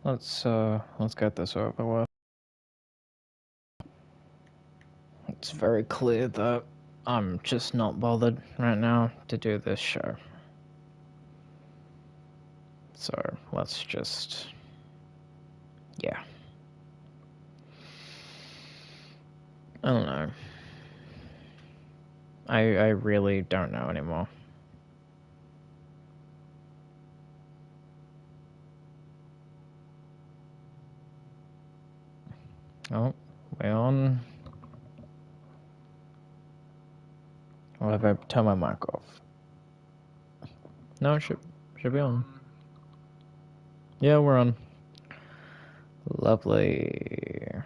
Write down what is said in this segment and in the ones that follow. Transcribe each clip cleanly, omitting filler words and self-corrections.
Let's get this over with. It's very clear that I'm just not bothered right now to do this show. So let's just, yeah. I don't know. I really don't know anymore. Oh, we're on. Or have I turned my mic off? No, it should be on. Yeah, we're on. Lovely.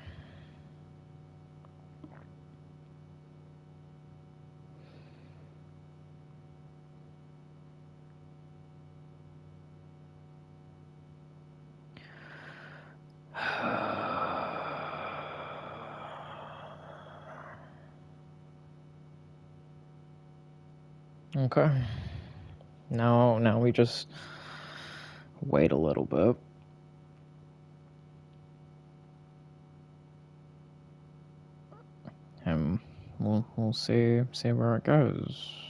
Okay. Now we just wait a little bit. And we'll see where it goes.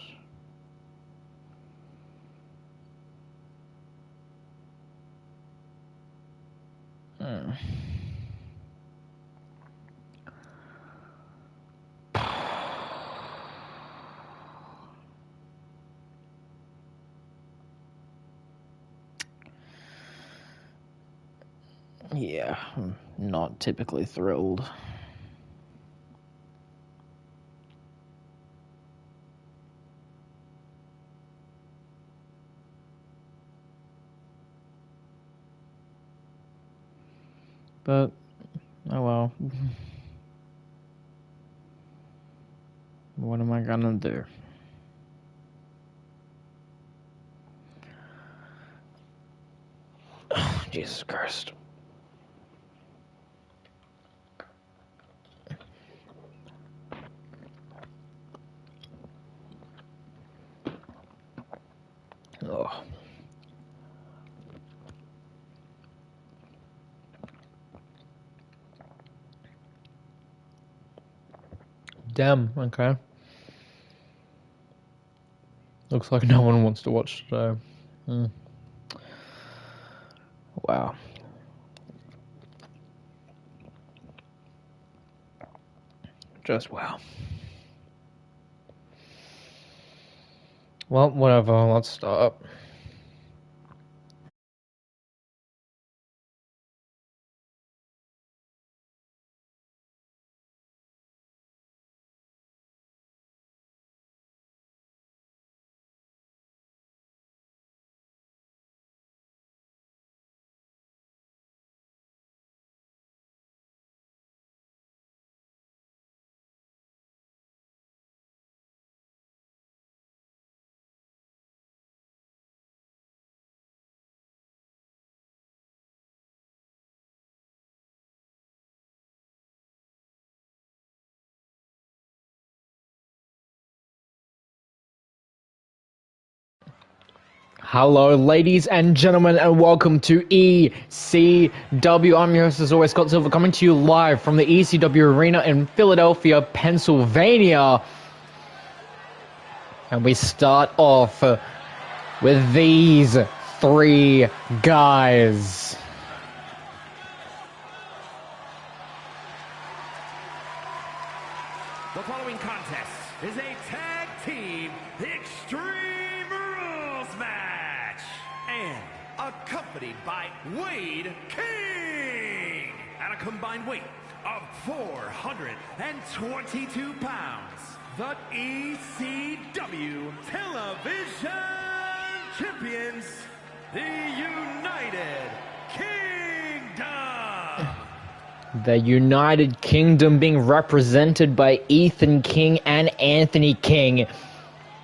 Yeah, I'm not typically thrilled. But, oh well. What am I gonna do? Jesus Christ. Oh. Damn, okay. Looks like no one wants to watch today. Wow. Just wow. Well, whatever, let's start. Hello, ladies and gentlemen, and welcome to ECW. I'm your host, as always, Scott Silver, coming to you live from the ECW Arena in Philadelphia, Pennsylvania. And we start off with these three guys. The following contest is a tag team Extreme Rules match and accompanied by Wade King at a combined weight of 422 pounds. The ECW Television Champions, the United Kingdom. The United Kingdom being represented by Ethan King and Anthony King,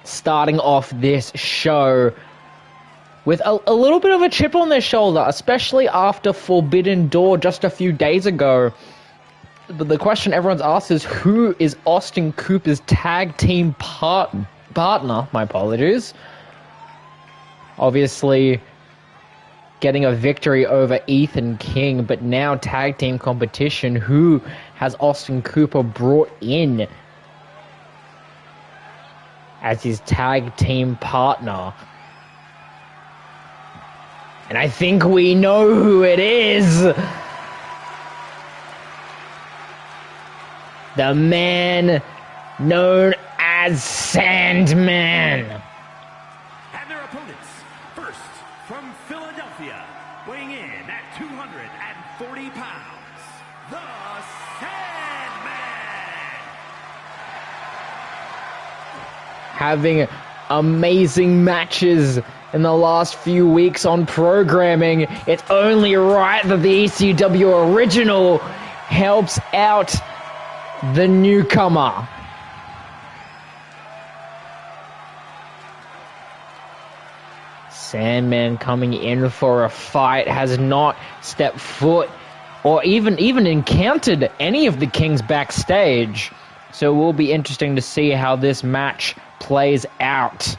starting off this show with a little bit of a chip on their shoulder, especially after Forbidden Door just a few days ago. But the question everyone's asked is, who is Austin Cooper's tag team partner? My apologies. Obviously, getting a victory over Ethan King, but now tag team competition. Who has Austin Cooper brought in as his tag team partner? And I think we know who it is. The man known as Sandman. And their opponents, first from Philadelphia, weighing in at 240 pounds, the Sandman. Having amazing matches in the last few weeks on programming, it's only right that the ECW original helps out the newcomer. Sandman coming in for a fight, has not stepped foot or even encountered any of the Kings backstage. So it will be interesting to see how this match plays out.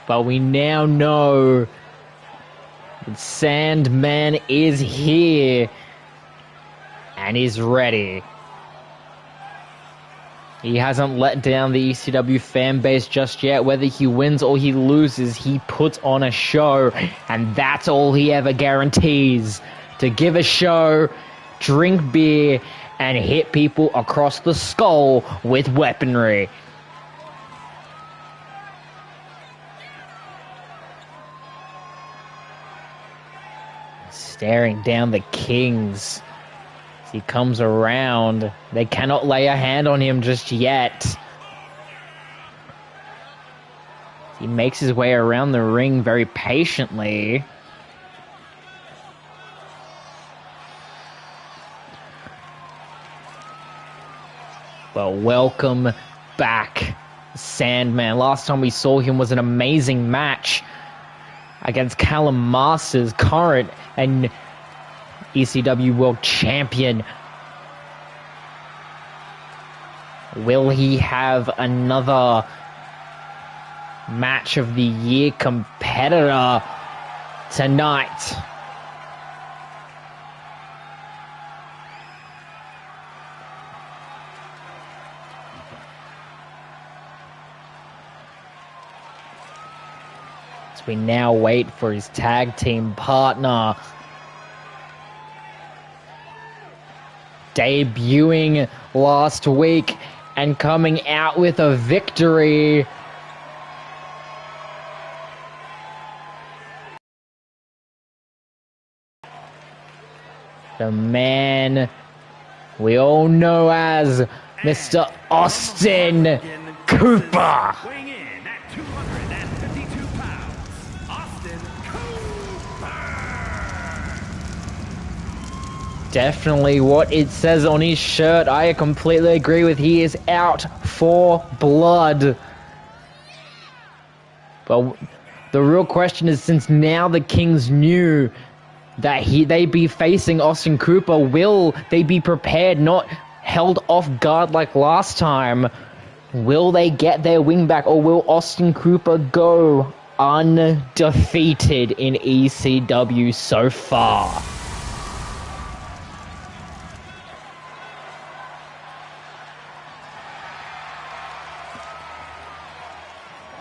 But we now know that Sandman is here and is ready. He hasn't let down the ECW fan base just yet. Whether he wins or he loses, he puts on a show, and that's all he ever guarantees. To give a show, drink beer, and hit people across the skull with weaponry. Staring down the Kings as he comes around. They cannot lay a hand on him just yet. He makes his way around the ring very patiently. Well, welcome back, Sandman. Last time we saw him was an amazing match against Callum Masters, current and ECW World Champion. Will he have another Match of the Year competitor tonight? We now wait for his tag team partner. Debuting last week and coming out with a victory. The man we all know as Mr. Austin Cooper. Definitely what it says on his shirt. I completely agree with. He is out for blood. But the real question is, since now the Kings knew that they be facing Austin Cooper, will they be prepared, not held off guard like last time? Will they get their wing back, or will Austin Cooper go undefeated in ECW so far?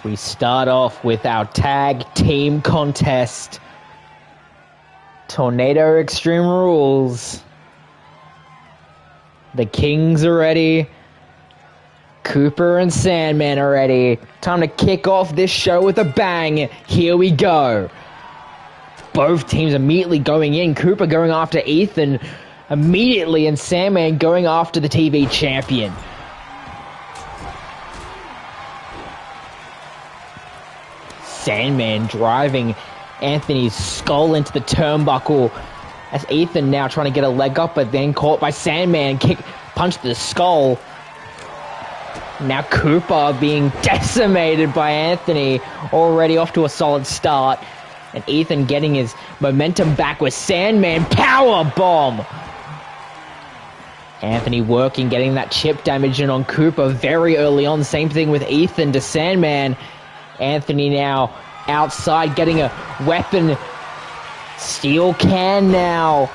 We start off with our tag team contest. Tornado Extreme Rules. The Kings are ready. Cooper and Sandman are ready. Time to kick off this show with a bang. Here we go. Both teams immediately going in. Cooper going after Ethan immediately, and Sandman going after the TV champion. Sandman driving Anthony's skull into the turnbuckle as Ethan now trying to get a leg up, but then caught by Sandman, punch to the skull. Now Cooper being decimated by Anthony, already off to a solid start, and Ethan getting his momentum back with Sandman power bomb. Anthony working, getting that chip damage in on Cooper very early on. Same thing with Ethan to Sandman. Anthony now outside, getting a weapon. Steel can now.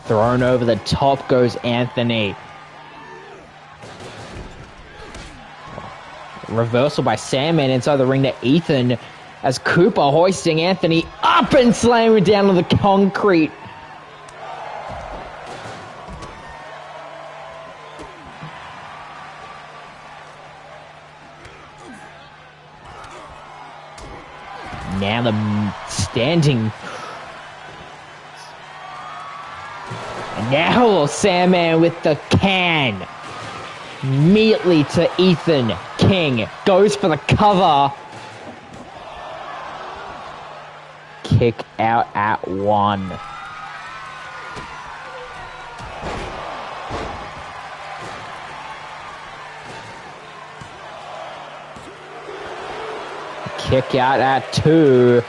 Thrown over the top goes Anthony. Reversal by Sandman inside the ring to Ethan as Cooper hoisting Anthony up and slamming him down on the concrete. Now the standing. And now Sandman with the can. Immediately to Ethan King. Goes for the cover. Kick out at 1. Kick out at 2.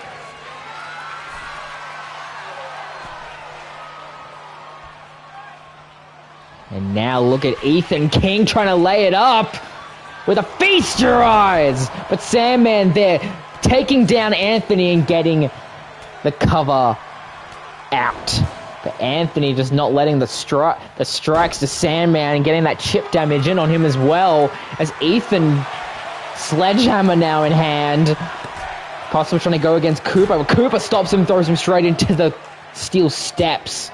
And now look at Ethan King trying to lay it up with a feast your eyes. But Sandman there taking down Anthony and getting the cover out. But Anthony just not letting the strikes to Sandman and getting that chip damage in on him as well, as Ethan sledgehammer now in hand. Possibly trying to go against Cooper, but Cooper stops him, throws him straight into the steel steps.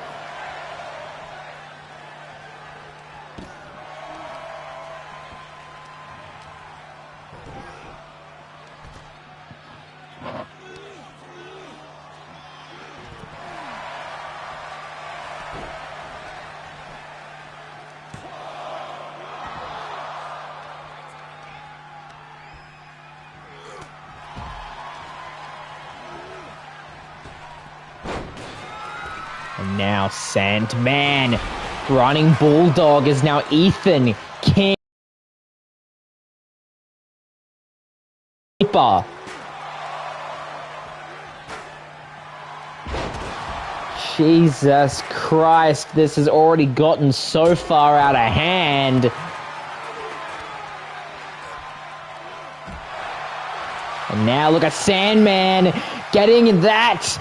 And now Sandman, running Bulldog is now Ethan King. Jesus Christ, this has already gotten so far out of hand. And now look at Sandman getting that.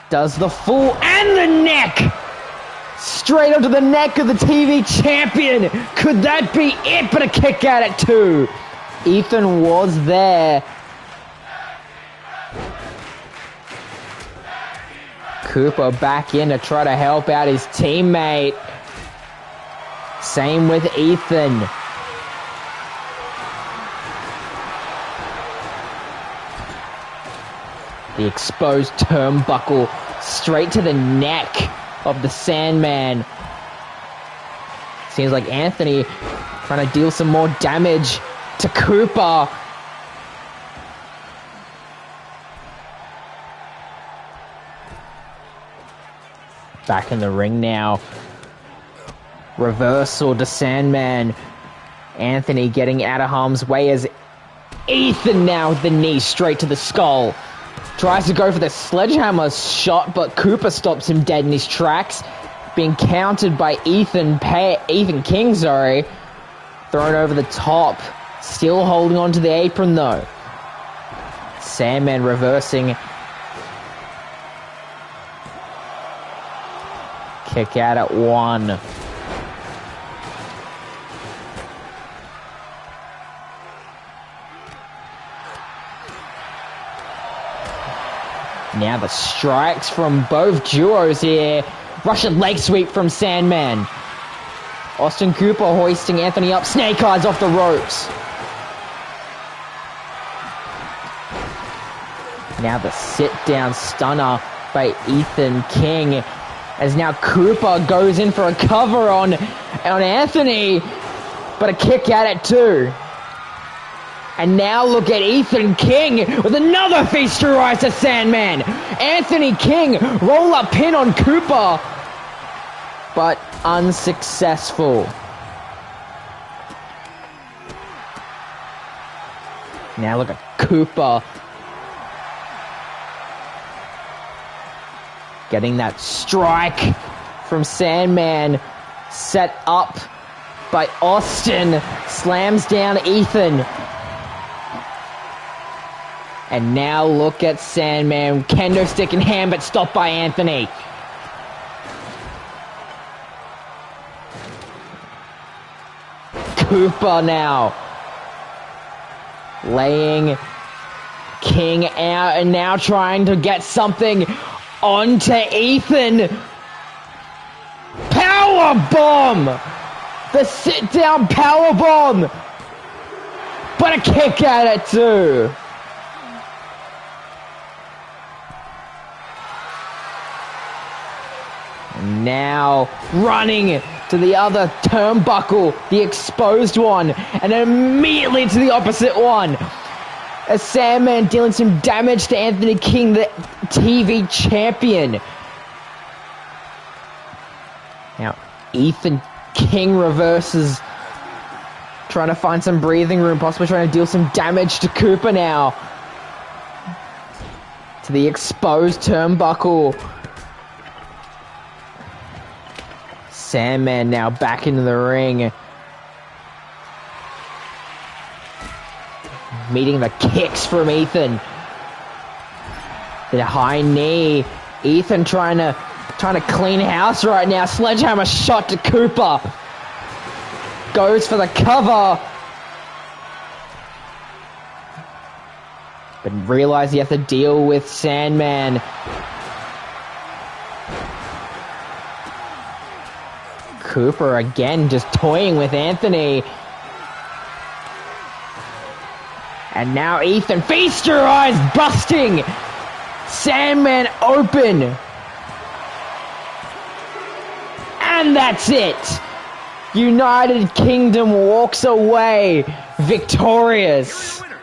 Does the full and the neck. Straight onto the neck of the TV champion. Could that be it? But a kick out at 2. Ethan was there. Cooper back in to try to help out his teammate. Same with Ethan. The exposed turnbuckle straight to the neck of the Sandman. Seems like Anthony trying to deal some more damage to Cooper. Back in the ring now. Reversal to Sandman. Anthony getting out of harm's way as Ethan now with the knee straight to the skull. Tries to go for the sledgehammer shot, but Cooper stops him dead in his tracks. Being countered by Ethan King, sorry. Thrown over the top. Still holding on to the apron, though. Sandman reversing. Kick out at 1. Now the strikes from both duos here. Russian leg sweep from Sandman. Austin Cooper hoisting Anthony up. Snake eyes off the ropes. Now the sit-down stunner by Ethan King. As now Cooper goes in for a cover on Anthony. But a kick out at 2. And now look at Ethan King with another feast your eyes to Sandman. Anthony King roll-up pin on Cooper. But unsuccessful. Now look at Cooper. Getting that strike from Sandman, set up by Austin, slams down Ethan. And now look at Sandman, kendo stick in hand, but stopped by Anthony. Cooper now laying King out and now trying to get something onto Ethan. Power bomb! The sit down power bomb! But a kick at it too. And now running to the other turnbuckle, the exposed one, and then immediately to the opposite one. As Sandman dealing some damage to Anthony King, the TV champion. Now, Ethan King reverses, trying to find some breathing room, possibly trying to deal some damage to Cooper now. To the exposed turnbuckle. Sandman now back into the ring. Meeting the kicks from Ethan. The high knee. Ethan trying to clean house right now. Sledgehammer shot to Cooper. Goes for the cover. But realize you have to deal with Sandman. Cooper again just toying with Anthony. And now Ethan, feast your eyes, busting Sandman open. And that's it. United Kingdom walks away victorious. Your winners,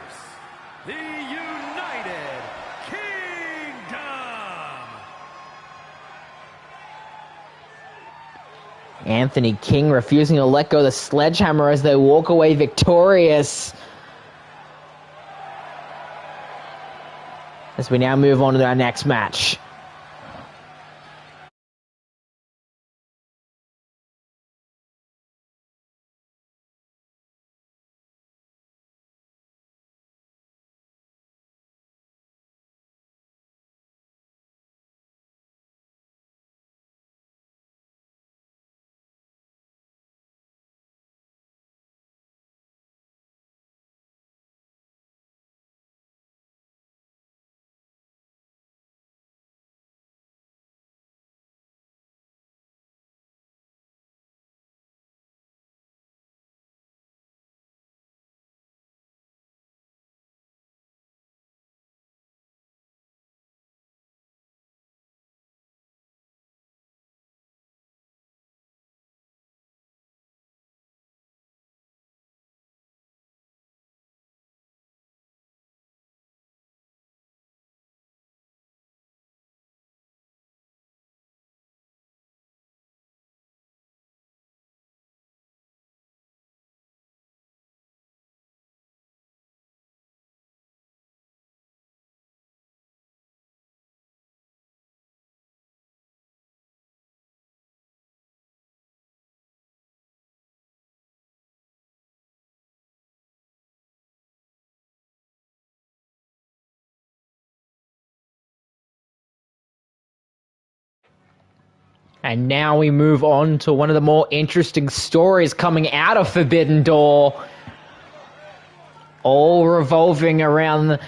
the United Kingdom. Anthony King refusing to let go of the sledgehammer as they walk away victorious. As we now move on to our next match. And now we move on to one of the more interesting stories coming out of Forbidden Door. All revolving around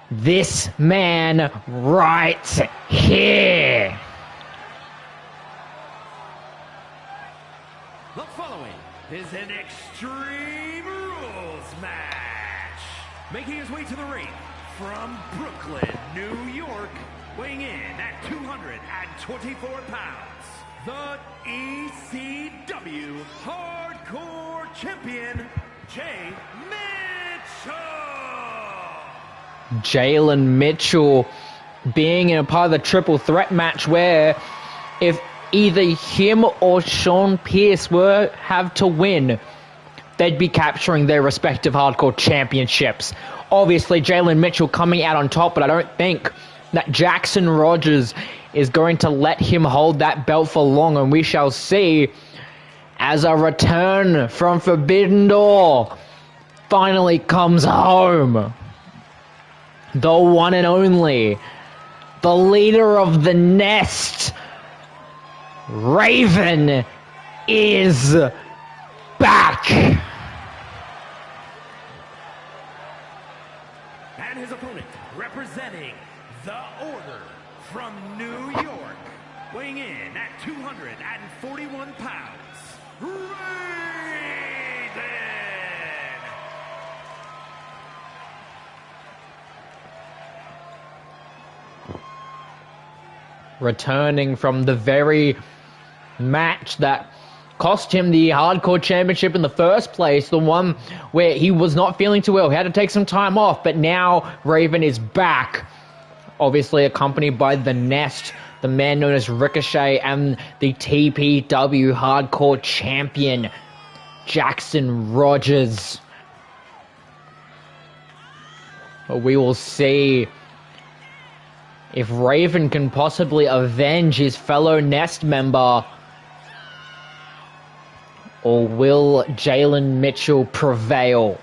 this man right here. The following is an Extreme Rules match. Making his way to the ring from Brooklyn, New York, weighing in at 224 pounds, the ECW Hardcore Champion, Jay Mitchell. Jalen Mitchell being in a part of the triple threat match where if either him or Sean Pierce have to win, they'd be capturing their respective hardcore championships. Obviously, Jalen Mitchell coming out on top, but I don't think that Jackson Rogers is going to let him hold that belt for long, and we shall see as a return from Forbidden Door finally comes home. The one and only, the leader of the Nest, Raven, is back. And his opponent, representing the Order from New York, weighing in at 241 pounds, Raven! Returning from the very match that cost him the Hardcore Championship in the first place, the one where he was not feeling too well, he had to take some time off, but now Raven is back, obviously accompanied by the Nest, the man known as Ricochet, and the TPW Hardcore Champion, Jackson Rogers. But we will see if Raven can possibly avenge his fellow Nest member, or will Jalen Mitchell prevail?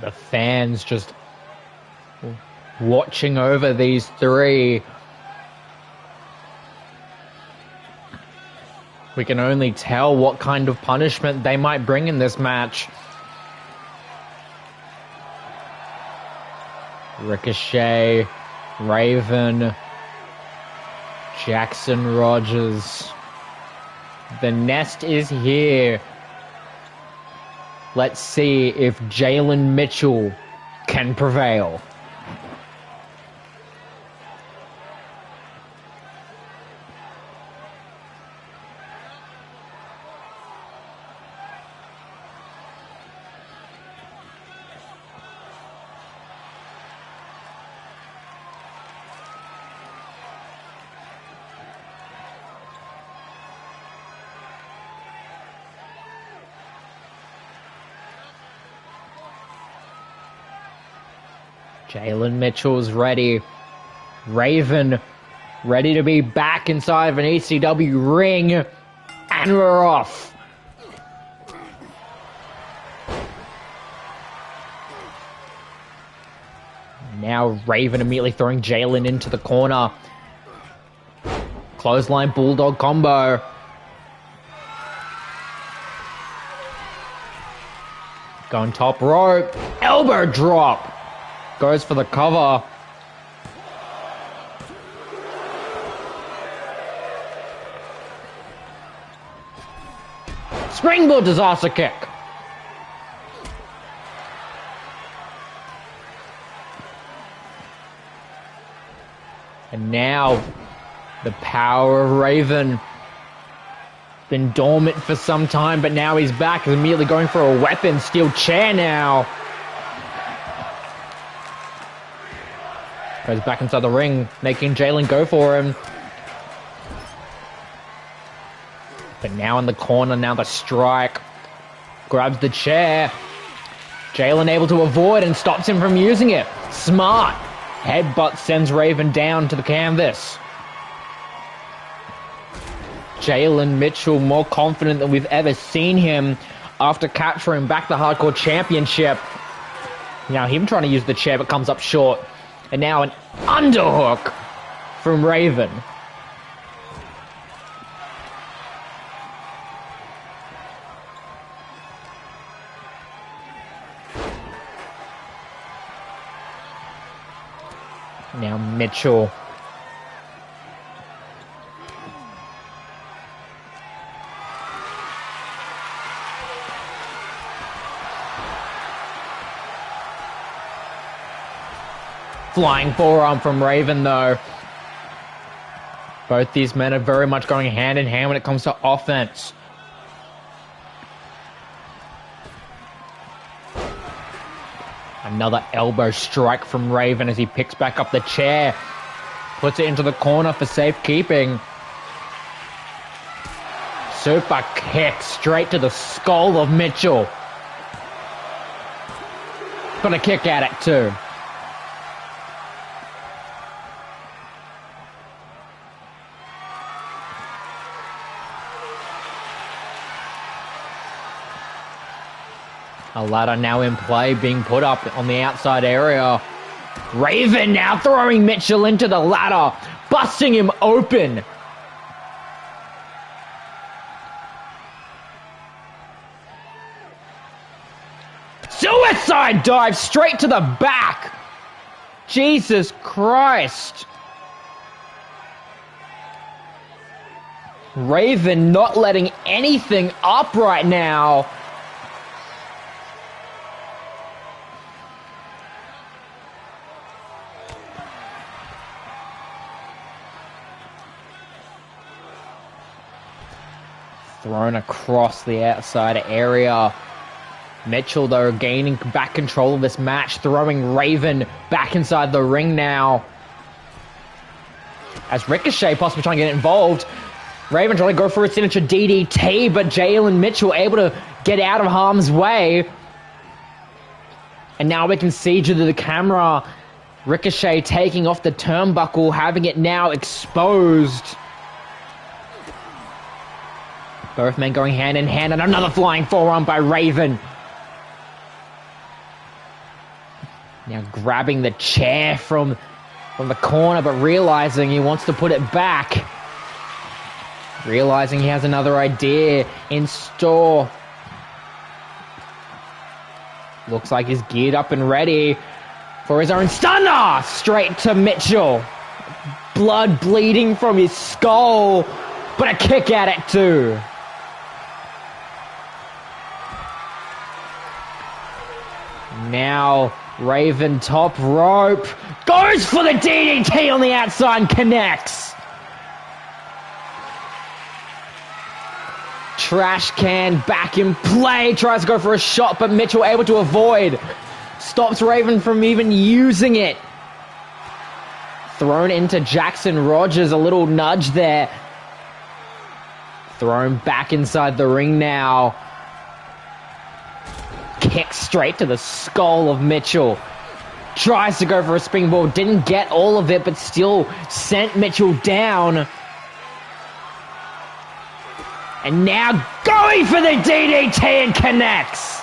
The fans just watching over these three. We can only tell what kind of punishment they might bring in this match. Ricochet, Raven, Jackson Rogers. The Nest is here. Let's see if Jalen Mitchell can prevail. Jalen Mitchell's ready. Raven ready to be back inside of an ECW ring. And we're off. Now Raven immediately throwing Jalen into the corner. Clothesline Bulldog combo. Going top rope. Elbow drop. Goes for the cover. Springboard disaster kick. And now the power of Raven. Been dormant for some time, but now he's back. He's immediately going for a weapon. Steel chair now. Goes back inside the ring, making Jalen go for him. But now in the corner, now the strike. Grabs the chair. Jalen able to avoid and stops him from using it. Smart. Headbutt sends Raven down to the canvas. Jalen Mitchell more confident than we've ever seen him after capturing back the Hardcore Championship. Now him trying to use the chair but comes up short. And now an underhook from Raven. Now Mitchell. Flying forearm from Raven, though. Both these men are very much going hand in hand when it comes to offense. Another elbow strike from Raven as he picks back up the chair. Puts it into the corner for safekeeping. Super kick straight to the skull of Mitchell. Got a kick at it too. A ladder now in play, being put up on the outside area. Raven now throwing Mitchell into the ladder, busting him open. Suicide dive straight to the back. Jesus Christ. Raven not letting anything up right now. Thrown across the outside area. Mitchell, though, gaining back control of this match, throwing Raven back inside the ring now. As Ricochet possibly trying to get involved. Raven trying to go for a signature DDT, but Jalen Mitchell able to get out of harm's way. And now we can see due to the camera, Ricochet taking off the turnbuckle, having it now exposed. Both men going hand in hand, and another flying forearm by Raven. Now grabbing the chair from the corner, but realizing he wants to put it back. Realizing he has another idea in store. Looks like he's geared up and ready for his own stunner. Straight to Mitchell. Blood bleeding from his skull, but a kick at it too. Now Raven top rope, goes for the DDT on the outside and connects. Trash can back in play, tries to go for a shot, but Mitchell able to avoid. Stops Raven from even using it. Thrown into Jackson Rogers, a little nudge there. Thrown back inside the ring now. Kick straight to the skull of Mitchell. Tries to go for a springboard, didn't get all of it, but still sent Mitchell down. And now going for the DDT and connects.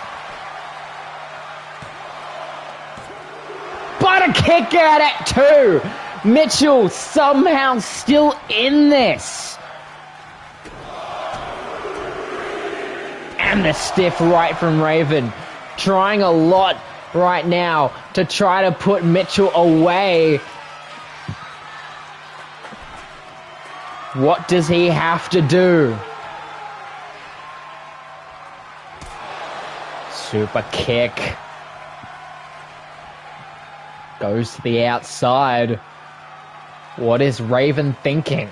But a kick at it too. Mitchell somehow still in this. And the stiff right from Raven. Trying a lot right now to try to put Mitchell away. What does he have to do? Super kick. Goes to the outside. What is Raven thinking?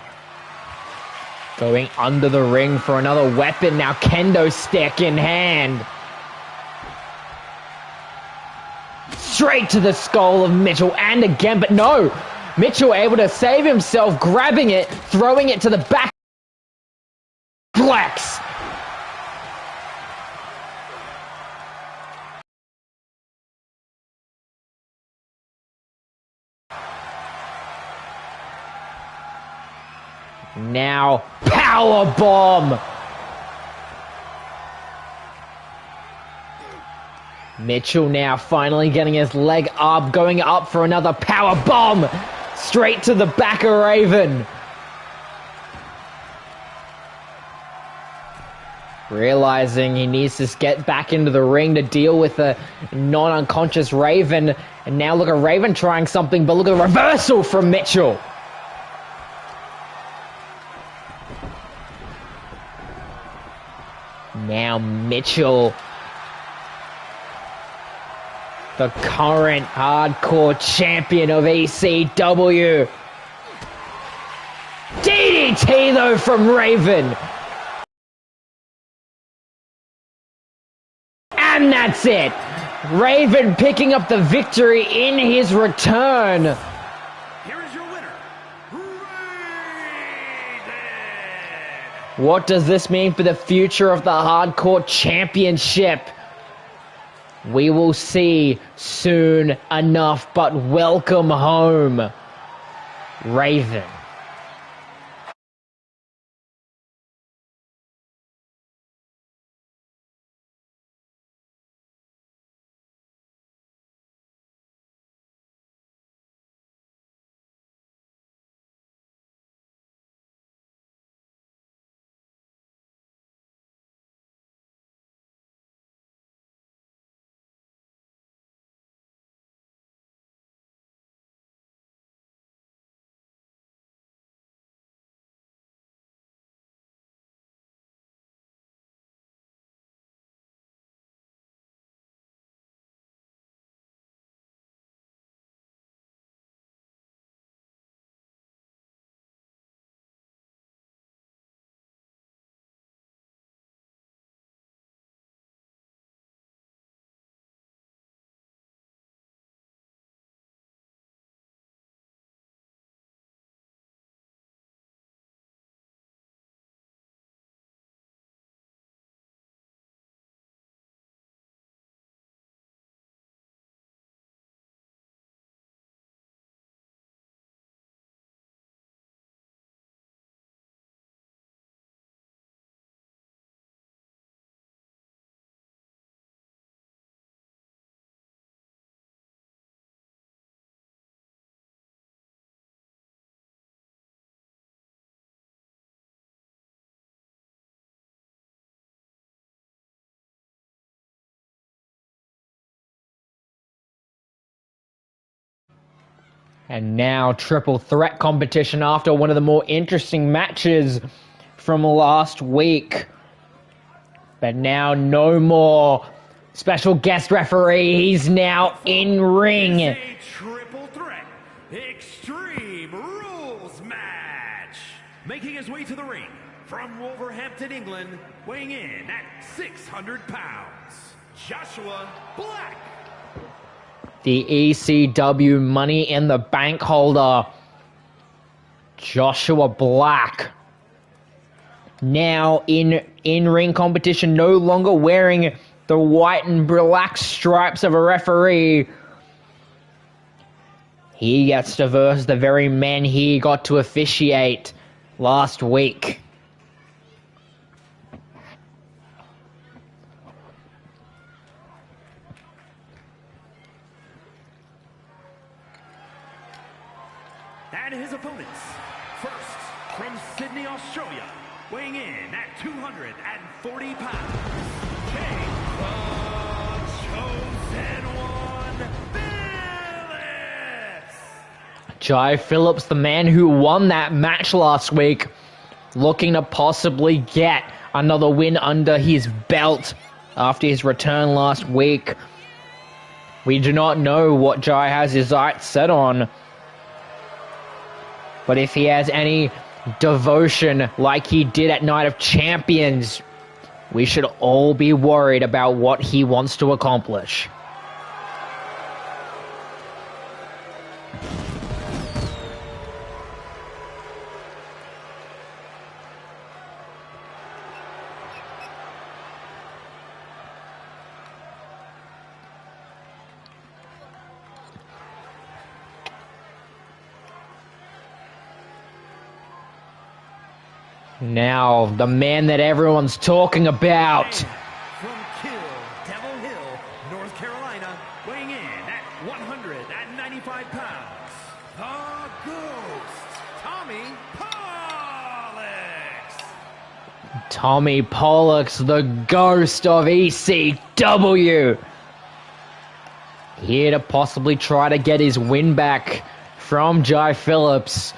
Going under the ring for another weapon. Now kendo stick in hand. Straight to the skull of Mitchell, and again, but no. Mitchell able to save himself, grabbing it, throwing it to the back. Flex. Now, power bomb. Mitchell now finally getting his leg up, going up for another power bomb. Straight to the back of Raven. Realizing he needs to get back into the ring to deal with a non-unconscious Raven. And now look at Raven trying something, but look at the reversal from Mitchell. Now Mitchell, the current hardcore champion of ECW. DDT though from Raven. And that's it. Raven picking up the victory in his return. Here is your winner, What does this mean for the future of the Hardcore Championship? We will see soon enough, but welcome home, Raven. And now triple threat competition after one of the more interesting matches from last week. But now no more special guest referee. He's now in ring. It's a triple threat Extreme Rules match. Making his way to the ring from Wolverhampton, England, weighing in at 600 pounds, Joshua Black. The ECW Money in the Bank holder, Joshua Black. Now in ring competition, no longer wearing the white and black stripes of a referee. He gets to verse the very man he got to officiate last week. And his opponents, first from Sydney, Australia, weighing in at 240 pounds, Jay the Chosen One, Phillips. Jai Phillips, the man who won that match last week, looking to possibly get another win under his belt after his return last week. We do not know what Jai has his sights set on. But if he has any devotion like he did at Night of Champions, we should all be worried about what he wants to accomplish. Now, the man that everyone's talking about. From Devil Hill, North Carolina, weighing in at 195 pounds, the Ghost, Tommy Pollux. Tommy Pollux, the ghost of ECW. Here to possibly try to get his win back from Jai Phillips.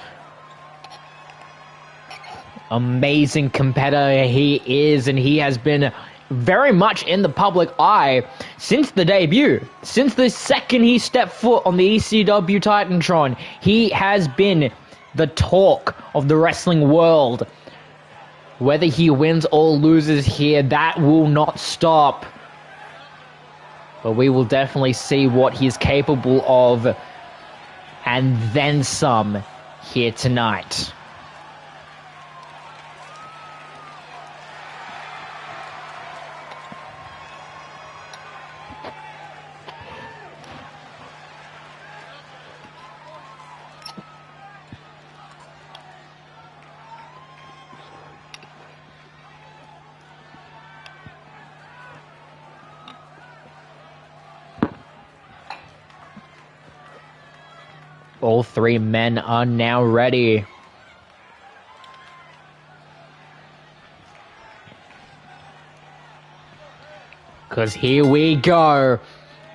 Amazing competitor he is, and he has been very much in the public eye since the debut. Since the second he stepped foot on the ECW Titantron, he has been the talk of the wrestling world. Whether he wins or loses here, that will not stop. But we will definitely see what he's capable of, and then some, here tonight. All three men are now ready. Because here we go.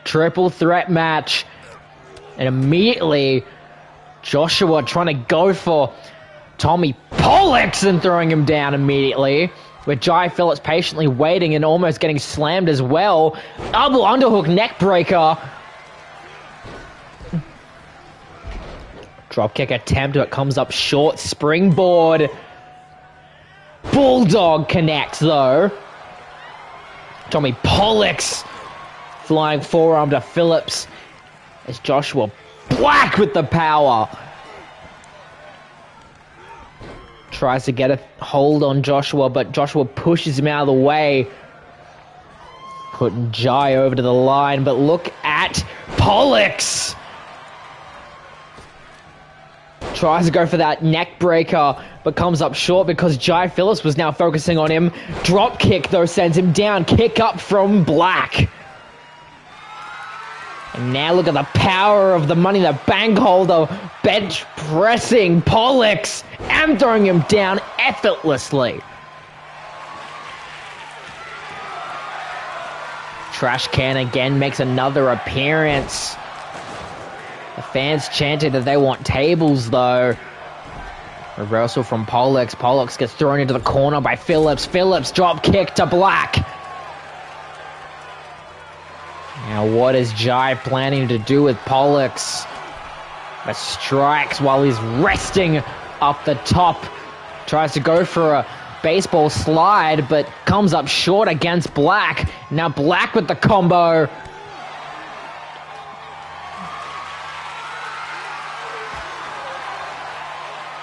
Triple threat match. And immediately, Joshua trying to go for Tommy Pollux and throwing him down immediately. With Jai Phillips patiently waiting and almost getting slammed as well. Double underhook neck breaker. Dropkick attempt, but comes up short. Springboard. Bulldog connects though. Tommy Pollux flying forearm to Phillips as Joshua Black with the power. Tries to get a hold on Joshua, but Joshua pushes him out of the way. Putting Jai over to the line, but look at Pollux. Tries to go for that neck breaker, but comes up short because Jai Phillips was now focusing on him. Drop kick, though, sends him down. Kick up from Black. And now look at the power of the Money in the Bank holder. Bench pressing Pollux and throwing him down effortlessly. Trash Can again makes another appearance. The fans chanted that they want tables, though. Reversal from Pollux. Pollux gets thrown into the corner by Phillips. Phillips drop kick to Black. Now what is Jai planning to do with Pollux? But strikes while he's resting up the top. Tries to go for a baseball slide, but comes up short against Black. Now Black with the combo.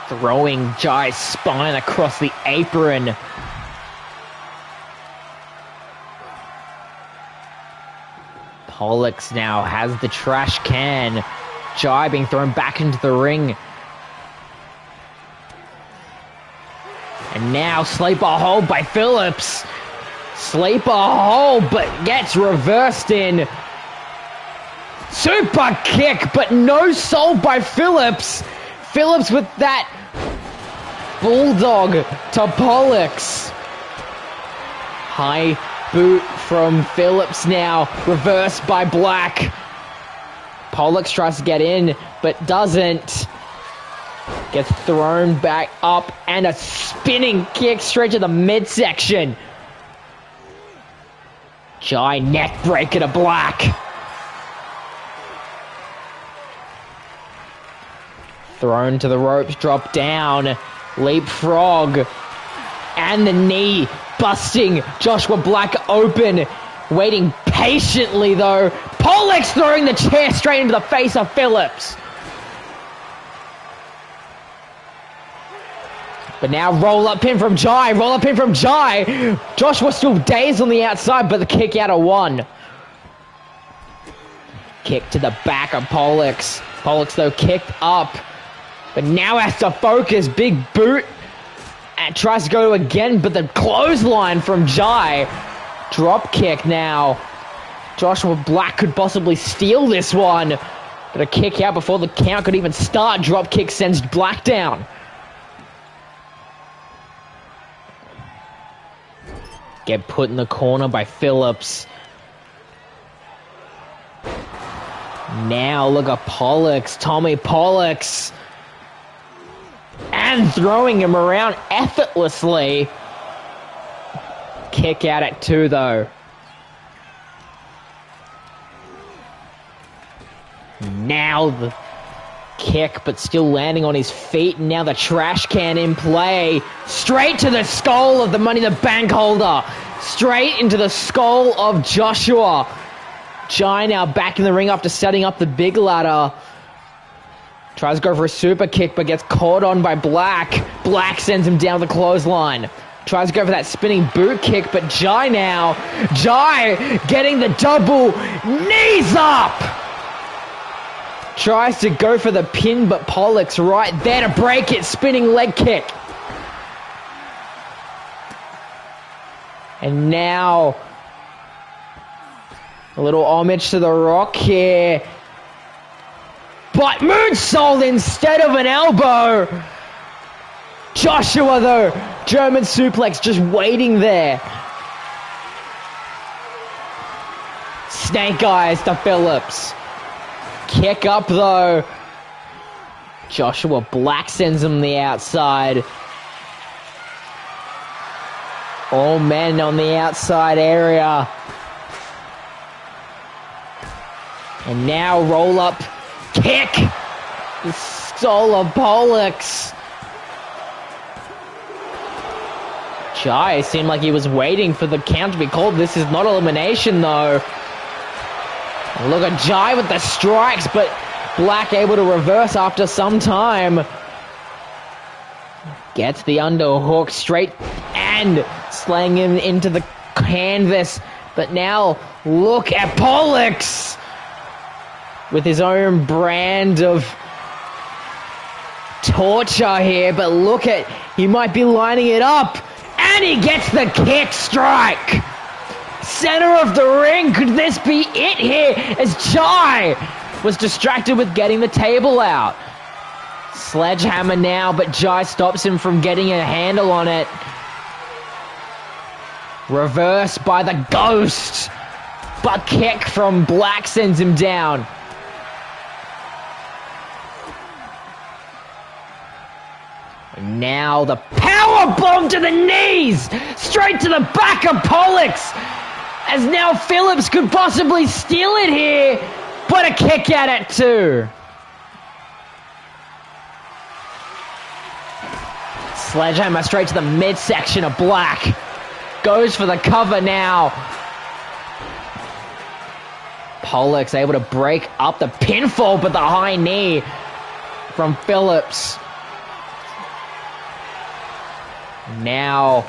Throwing Jai's spine across the apron. Pollux now has the trash can. Jai being thrown back into the ring. And now sleeper hold by Phillips. Sleeper hold, but gets reversed in. Super kick, but no soul by Phillips. Phillips with that bulldog to Pollux. High boot from Phillips now. Reversed by Black. Pollux tries to get in, but doesn't. Gets thrown back up and a spinning kick straight to the midsection. Jai neck breaker to Black. Thrown to the ropes, drop down, leapfrog, and the knee busting Joshua Black open. Waiting patiently though. Pollux throwing the chair straight into the face of Phillips. But now roll up pin from Jai, roll up pin from Jai. Joshua still dazed on the outside, but the kick out of one. Kick to the back of Pollux. Pollux though kicked up. But now has to focus. Big boot. And tries to go again, but the clothesline from Jai. Drop kick now. Joshua Black could possibly steal this one. But a kick out before the count could even start. Drop kick sends Black down. Get put in the corner by Phillips. Now look at Pollux. Tommy Pollux. And throwing him around effortlessly. Kick out at 2 though. Now the kick, but still landing on his feet. And now the trash can in play. Straight to the skull of the Money in the Bank holder. Straight into the skull of Joshua. Jai now back in the ring after setting up the big ladder. Tries to go for a super kick, but gets caught on by Black. Black sends him down the clothesline. Tries to go for that spinning boot kick, but Jai now. Jai getting the double knees up. Tries to go for the pin, but Pollux right there to break it. Spinning leg kick. And now a little homage to The Rock here. but moonsault instead of an elbow. Joshua, though, German suplex just waiting there. Snake eyes to Phillips. Kick up, though. Joshua Black sends him the outside. All men on the outside area. And now roll up kick. The Solar Pollux. Jai seemed like he was waiting for the count to be called. This is not elimination, though. Look at Jai with the strikes, but Black able to reverse after some time. Gets the underhook straight and slaying him into the canvas. But now look at Pollux with his own brand of torture here. But look at, he might be lining it up. And he gets the kick strike. Center of the ring. Could this be it here? As Jai was distracted with getting the table out. Sledgehammer now, but Jai stops him from getting a handle on it. Reverse by the Ghost. But kick from Black sends him down. Now the power bomb to the knees, straight to the back of Pollux, as now Phillips could possibly steal it here, but a kick at it too. Sledgehammer straight to the midsection of Black, goes for the cover now. Pollux able to break up the pinfall, but the high knee from Phillips. Now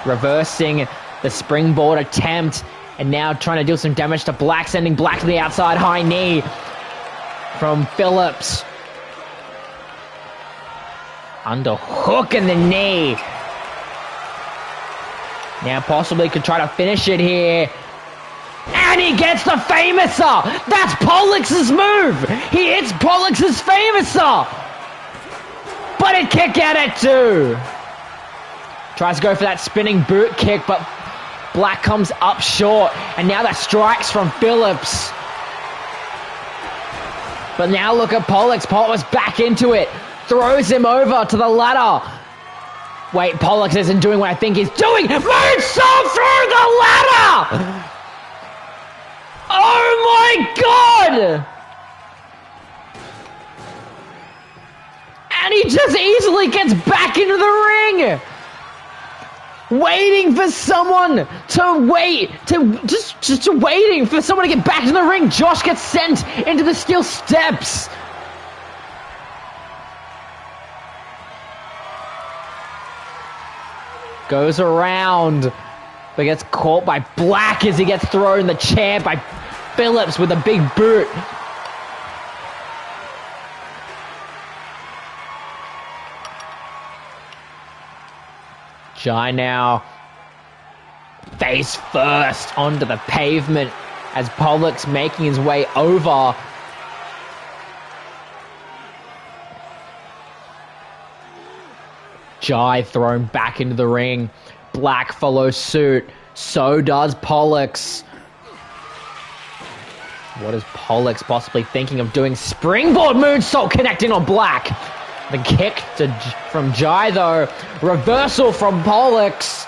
reversing the springboard attempt, and now trying to deal some damage to Black, sending Black to the outside. High knee from Phillips. Underhook in the knee. Now possibly could try to finish it here. And he gets the Famouser! That's Pollux's move! He hits Pollux's Famouser! But a kick at it too! Tries to go for that spinning boot kick, but Black comes up short. And now that strikes from Phillips. But now look at Pollux. Pollux back into it. Throws him over to the ladder. Wait, Pollux isn't doing what I think he's doing. Moonsault through the ladder! Oh my God! And he just easily gets back into the ring. Waiting for someone to wait, just waiting for someone to get back in the ring. Josh gets sent into the steel steps. Goes around, but gets caught by Black as he gets thrown in the chair by Phillips with a big boot. Jai now face first onto the pavement as Pollux making his way over. Jai thrown back into the ring. Black follows suit. So does Pollux. What is Pollux possibly thinking of doing? Springboard moonsault connecting on Black. The kick from Jai though. Reversal from Pollux.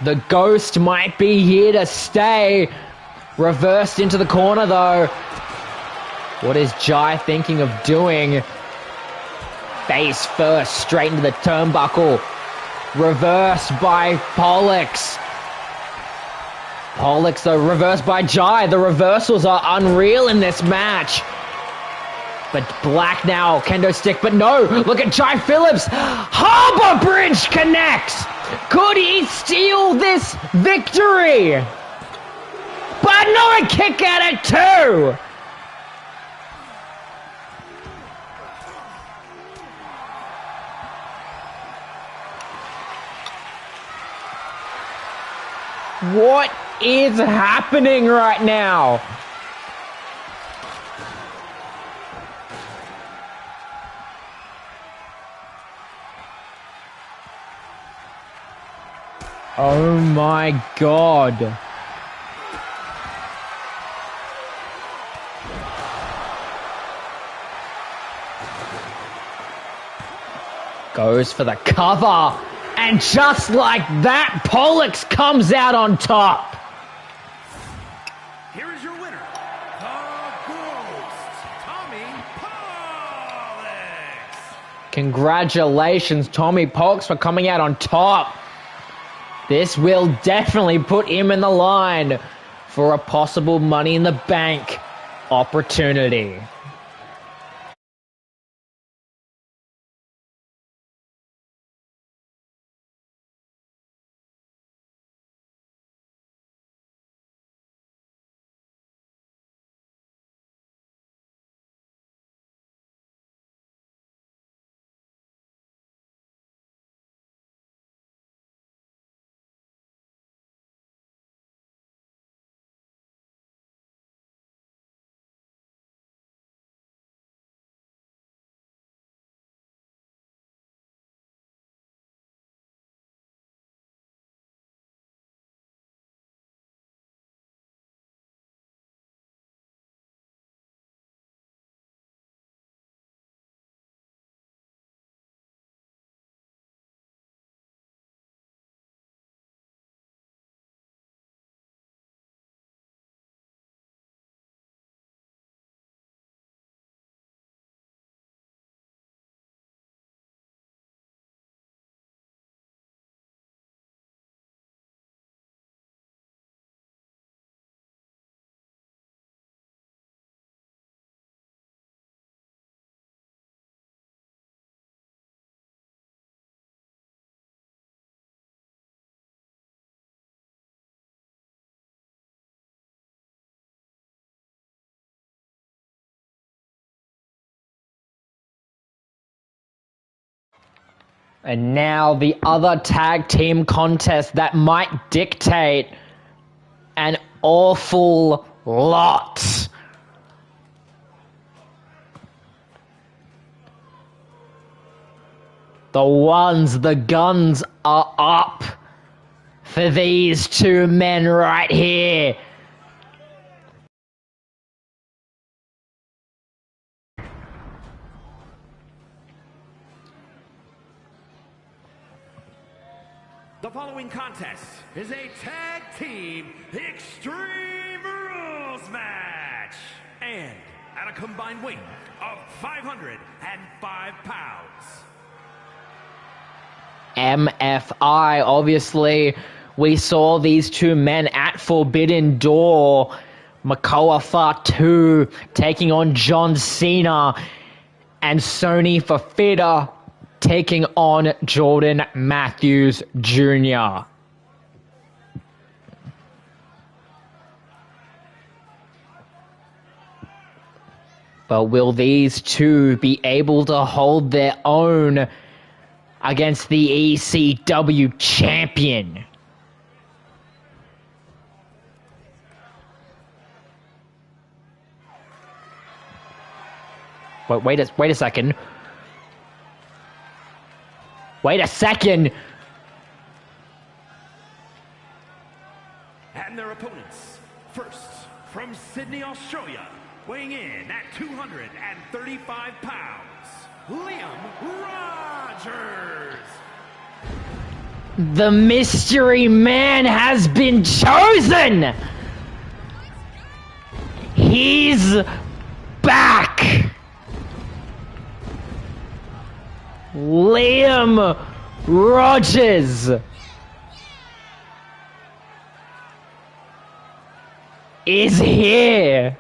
The Ghost might be here to stay. Reversed into the corner though. What is Jai thinking of doing? Face first, straight into the turnbuckle. Reversed by Pollux. Pollux though, reversed by Jai. The reversals are unreal in this match. But Black now, kendo stick, but no, look at Jai Phillips. Harbor Bridge connects. Could he steal this victory? But no, a kick at it too. What is happening right now? Oh my God. Goes for the cover. And just like that, Pollux comes out on top. Here is your winner, the Ghost, Tommy Pollux. Congratulations, Tommy Pollux, for coming out on top. This will definitely put him in the line for a possible Money in the Bank opportunity. And now the other tag team contest that might dictate an awful lot. The ones, the guns are up for these two men right here. The following contest is a tag team Extreme Rules match. And at a combined weight of 505 pounds. MFI, obviously, we saw these two men at Forbidden Door. Makoa Fatu taking on John Cena. And Sony Fafita taking on Jordan Matthews Jr. But will these two be able to hold their own against the ECW champion? But wait a second. Wait a second! And their opponents, first, from Sydney, Australia, weighing in at 235 pounds, Liam Rogers. The mystery man has been chosen! He's back! Liam Rogers is here.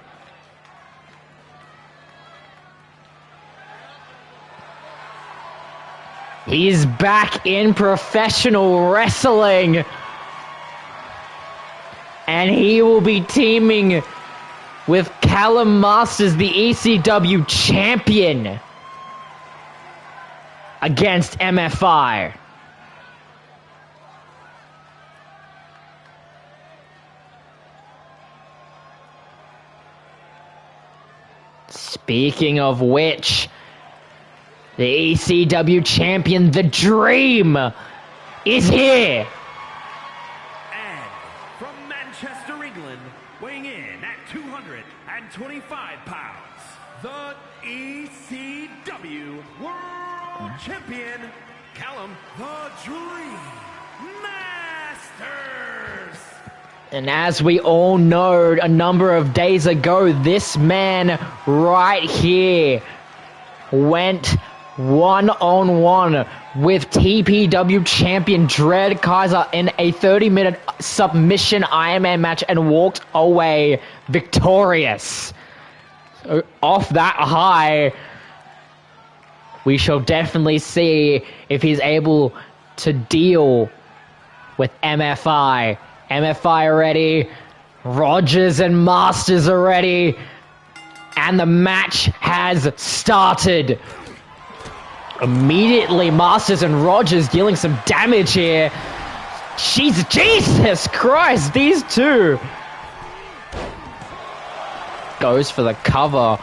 He's back in professional wrestling. And he will be teaming with Callum Masters, the ECW champion, against MFI. Speaking of which, the ECW champion, The Dream, is here. Manchester, England, weighing in at 225 pounds, the ECW World Champion, Callum the Dream Masters. And as we all know, a number of days ago, this man right here went one-on-one with TPW champion Dread Kaiser in a 30-minute submission Iron Man match and walked away victorious. So off that high, we shall definitely see if he's able to deal with MFI. MFI already, Rogers and Masters already, and the match has started. Immediately, Masters and Rogers dealing some damage here. Jesus Christ, these two. Goes for the cover.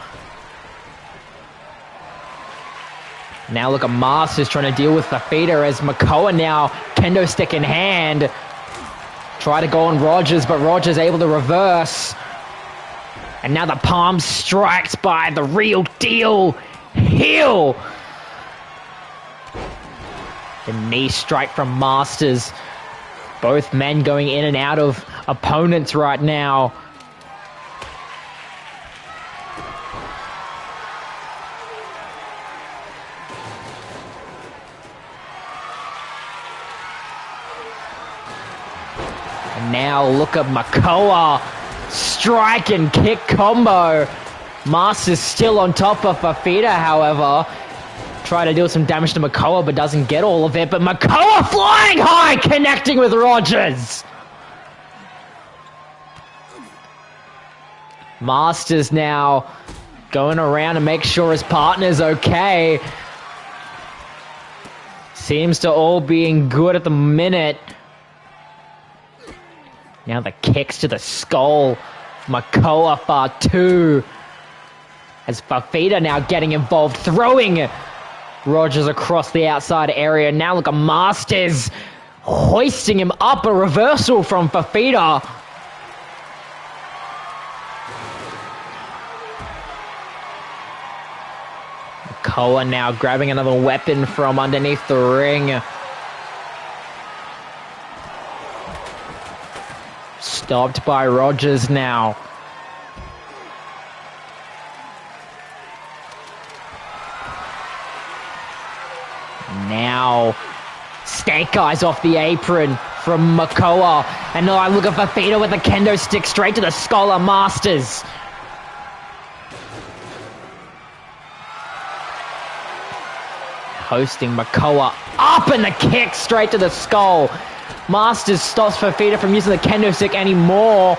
Now look at Masters trying to deal with the feeder as Makoa now, kendo stick in hand. Try to go on Rogers, but Rogers able to reverse. And now the palm strikes by the real deal, Hill. The knee strike from Masters. Both men going in and out of opponents right now. And now look at Makoa. Strike and kick combo. Masters still on top of Fafita, however. Try to deal some damage to Makoa, but doesn't get all of it. But Makoa flying high, connecting with Rogers. Masters now going around to make sure his partner's okay. Seems to all being good at the minute. Now the kicks to the skull. Makoa Fatu. As Fafita now getting involved, throwing Rogers across the outside area. Now look at Masters hoisting him up. A reversal from Fafita. Makoa now grabbing another weapon from underneath the ring. Stopped by Rogers now. Now, snake eyes off the apron from Makoa. And now I look at Fafita with a kendo stick straight to the skull of Masters. Hosting Makoa up and the kick straight to the skull. Masters stops Fafita from using the kendo stick anymore.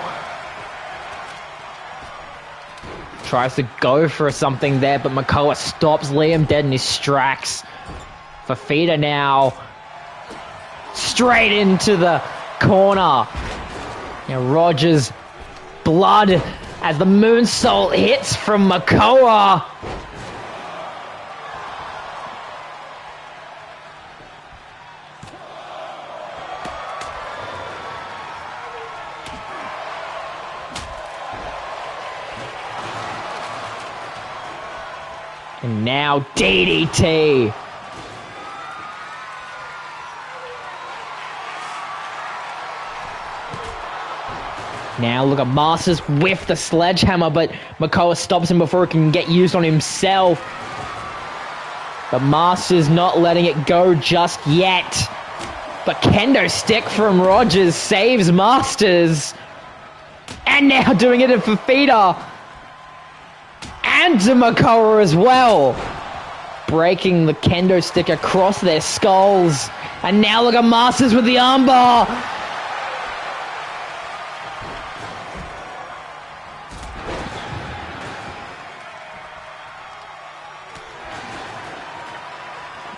Tries to go for something there, but Makoa stops Liam dead in his tracks. Fafita now straight into the corner. Now Rogers, blood as the moonsault hits from Makoa. And now DDT. Now look at Masters whiff the sledgehammer, but Makoa stops him before it can get used on himself. But Masters not letting it go just yet. But kendo stick from Rogers saves Masters. And now doing it to Fafita. And to Makoa as well. Breaking the kendo stick across their skulls. And now look at Masters with the armbar.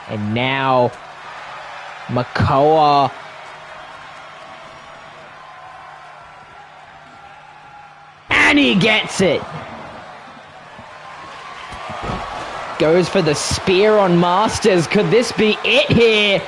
And now, Makoa and he gets it. Goes for the spear on Masters. Could this be it here?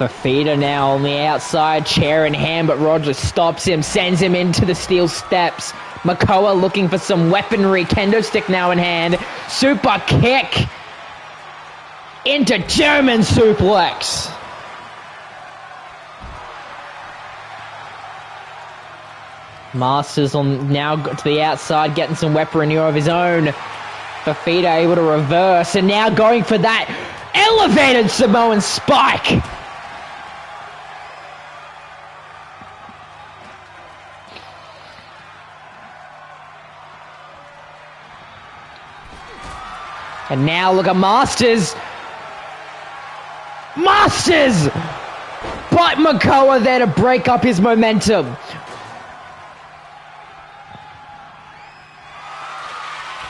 Fafita now on the outside, chair in hand, but Rogers stops him, sends him into the steel steps. Makoa looking for some weaponry, kendo stick now in hand. Super kick into German suplex. Masters on now to the outside, getting some weaponry of his own. Fafita able to reverse, and now going for that elevated Samoan spike. And now look at Masters. Masters! But Makoa there to break up his momentum.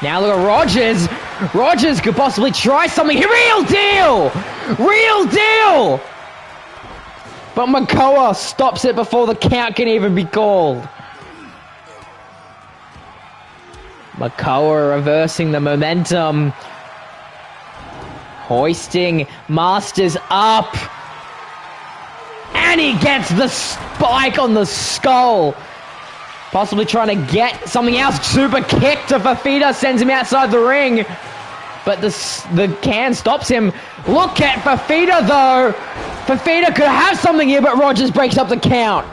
Now look at Rogers. Rogers could possibly try something. Real deal! Real deal! But Makoa stops it before the count can even be called. Makoa reversing the momentum. Hoisting Masters up. And he gets the spike on the skull. Possibly trying to get something else. Super kick to Fafita. Sends him outside the ring. But the can stops him. Look at Fafita though. Fafita could have something here, but Rogers breaks up the count.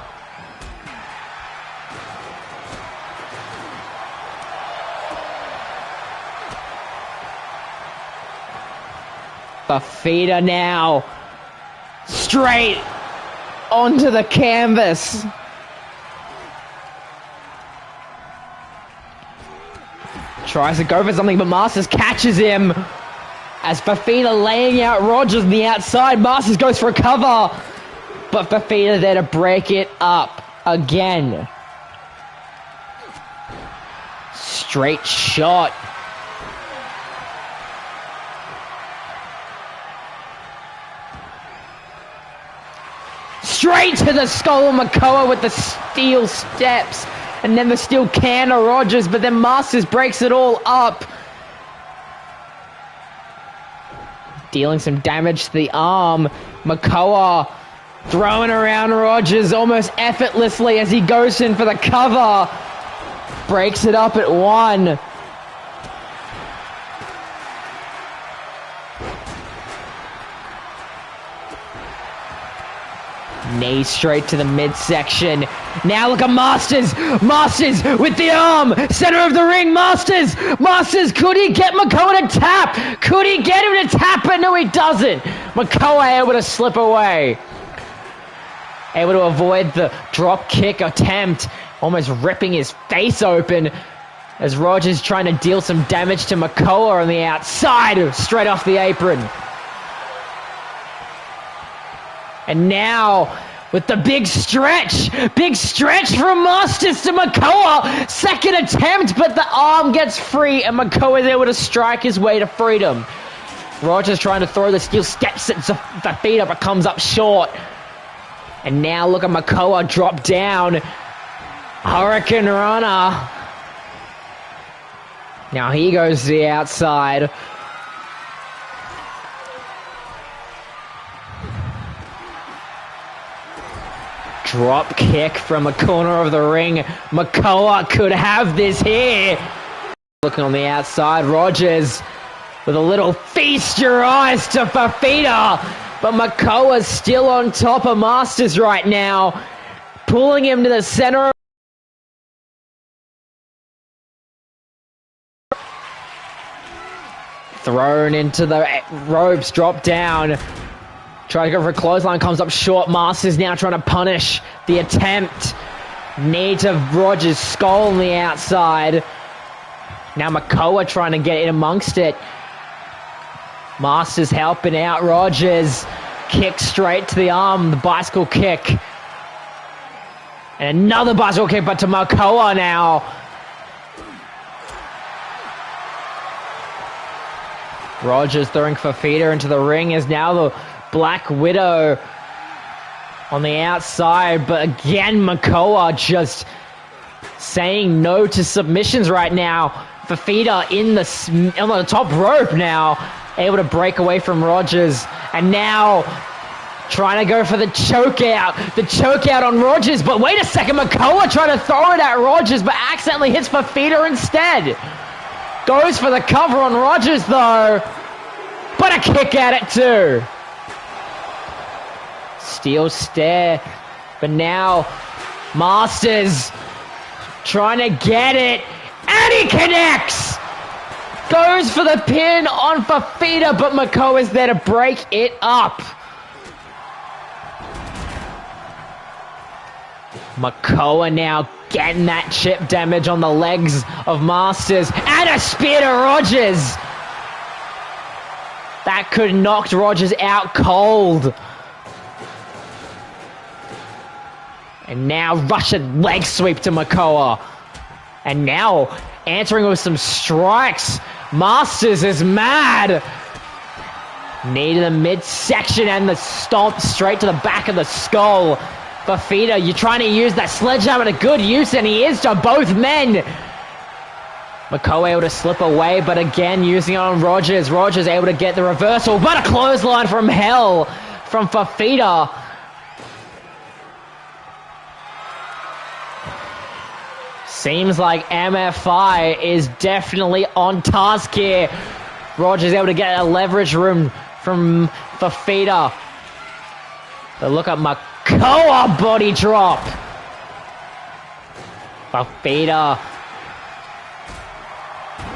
Fafita now. Straight onto the canvas. Tries to go for something, but Masters catches him. As Fafita laying out Rogers on the outside, Masters goes for a cover. But Fafita there to break it up again. Straight shot. Straight to the skull of Makoa with the steel steps. And then the steel can of Rogers, but then Masters breaks it all up. Dealing some damage to the arm. Makoa throwing around Rogers almost effortlessly as he goes in for the cover. Breaks it up at 1. Knee straight to the midsection. Now look at Masters. Masters with the arm. Center of the ring. Masters. Masters. Could he get Makoa to tap? Could he get him to tap? But no, he doesn't. Makoa able to slip away. Able to avoid the drop kick attempt. Almost ripping his face open. As Rogers trying to deal some damage to Makoa on the outside. Straight off the apron. And now, with the big stretch from Masters to Makoa. Second attempt, but the arm gets free, and Makoa is able to strike his way to freedom. Rogers trying to throw the steel steps at Fafita, but comes up short. And now look at Makoa drop down. Hurricane Runner. Now he goes to the outside. Drop kick from a corner of the ring. Makoa could have this here. Looking on the outside, Rogers with a little feast your eyes to Fafita. But Makoa's still on top of Masters right now. Pulling him to the center. Thrown into the ropes, drop down. Try to go for a clothesline, comes up short. Masters now trying to punish the attempt. Knee to Rogers' skull on the outside. Now Makoa trying to get in amongst it. Masters helping out Rogers. Kick straight to the arm, the bicycle kick. And another bicycle kick, but to Makoa now. Rogers throwing Fafita into the ring is now the Black Widow on the outside, but again Makoa just saying no to submissions right now. Fafita on the top rope now, able to break away from Rogers, and now Trying to go for the choke out. The choke out on Rogers. But wait a second. Makoa trying to throw it at Rogers, but accidentally hits Fafita instead. Goes for the cover on Rogers, though. But a kick at it, too. Steel stare. But now, Masters trying to get it. And he connects. Goes for the pin on Fafita, but Makoa's there to break it up. Makoa now getting that chip damage on the legs of Masters. And a spear to Rogers. That could have knocked Rogers out cold. And now Russian leg sweep to Makoa. And now answering with some strikes. Masters is mad. Knee to the midsection and the stomp straight to the back of the skull. Fafita, you're trying to use that sledgehammer to good use, and he is to both men. Makoa able to slip away, but again using it on Rogers. Rogers able to get the reversal, but a clothesline from hell from Fafita. Seems like MFI is definitely on task here. Rogers able to get a leverage room from Fafita. But look at Makoa body drop. Fafita.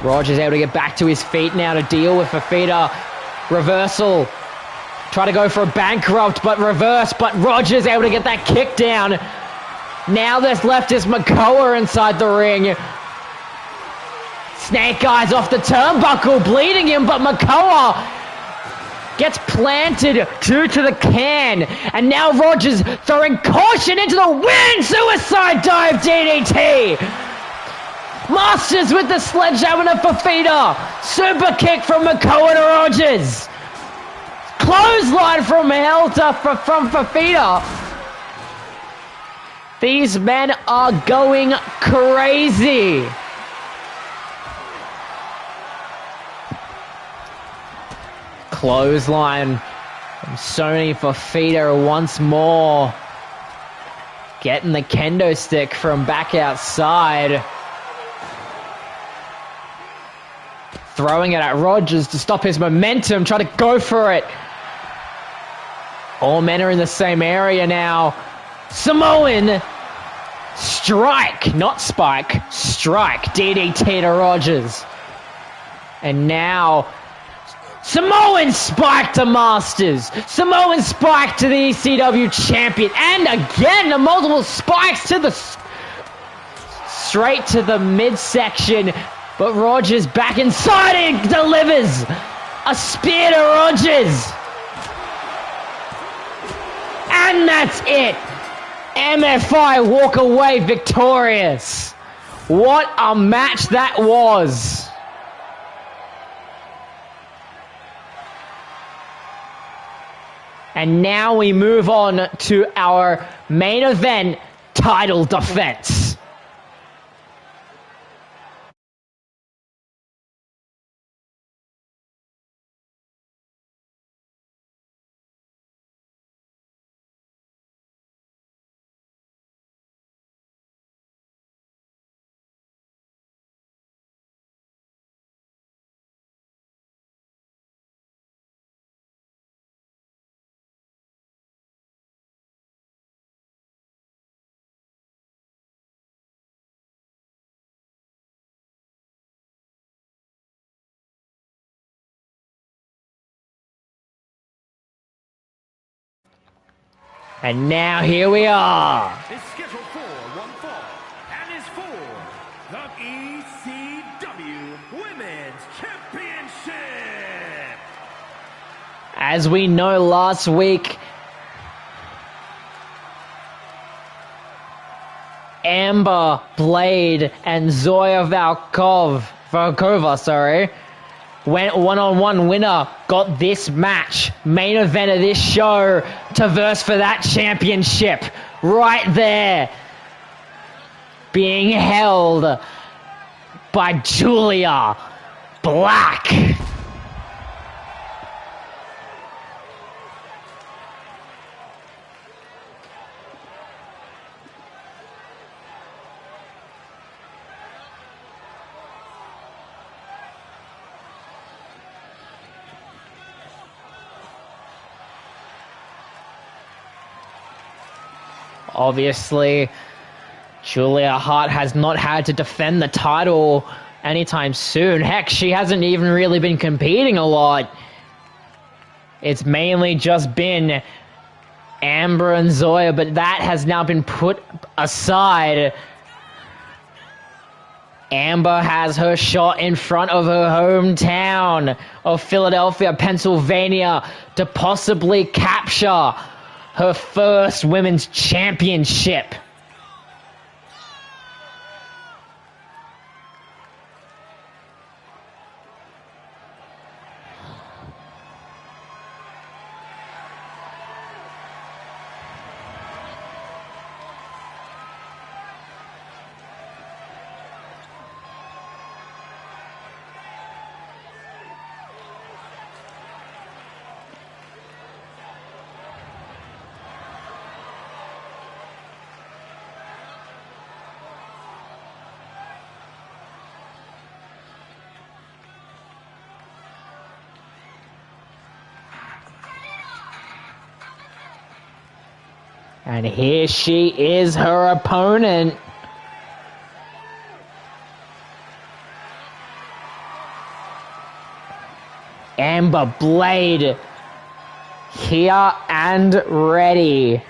Rogers able to get back to his feet now to deal with Fafita. Reversal. Try to go for a bankrupt, but reverse. But Rogers able to get that kick down. Now there's left is Makoa inside the ring. Snake Eyes off the turnbuckle, bleeding him, but Makoa gets planted due to the can. And now Rogers throwing caution into the wind. Suicide dive DDT. Masters with the sledgehammer to Fafita. Super kick from Makoa to Rogers. Clothesline from hell from Fafita. These men are going crazy. Clothesline from Sony Fafita once more. Getting the kendo stick from back outside. Throwing it at Rogers to stop his momentum. Try to go for it. All men are in the same area now. Samoan strike, not spike, strike. DDT to Rogers. And now Samoan spike to Masters. Samoan spike to the ECW champion. And again, the multiple spikes to the straight to the midsection. But Rogers back inside and delivers a spear to Rogers. And that's it. MFI walk away victorious. What a match that was. And now we move on to our main event title defense. And now here we are. It's scheduled for one fall and is for the ECW Women's Championship. As we know, last week, Amber Blade and Zoya Valkova, went one-on-one. Winner got this match, main event of this show, to verse for that championship right there, being held by Julia Black. Obviously, Julia Hart has not had to defend the title anytime soon. Heck, she hasn't even really been competing a lot. It's mainly just been Amber and Zoya, but that has now been put aside. Amber has her shot in front of her hometown of Philadelphia, Pennsylvania, to possibly capture her first women's championship. And here she is, her opponent. Amber Blade, here and ready.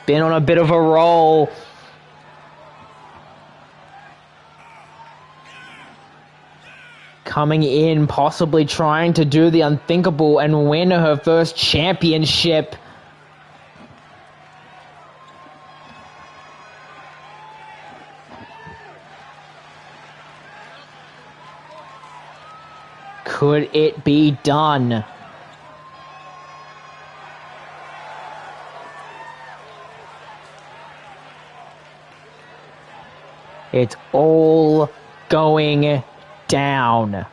Been on a bit of a roll. Coming in, possibly trying to do the unthinkable and win her first championship. Could it be done? It's all going down.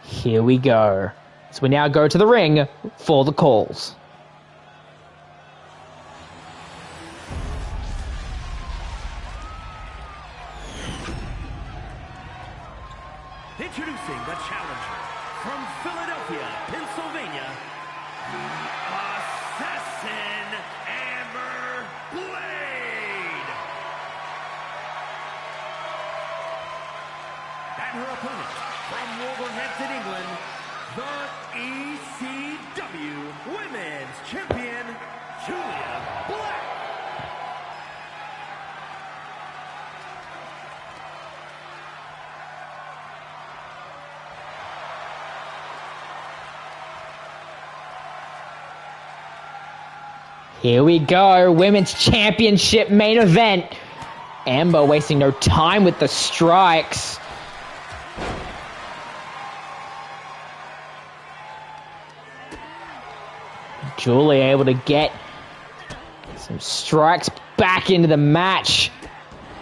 Here we go. So we now go to the ring for the calls. Introducing the challenger from Philadelphia, Pennsylvania, Assassin Amber Blade. And her opponent from Wolverhampton, England, the ECW Women's Champion, Julia Black. Here we go, Women's Championship main event. Amber wasting no time with the strikes. Julie able to get some strikes back into the match.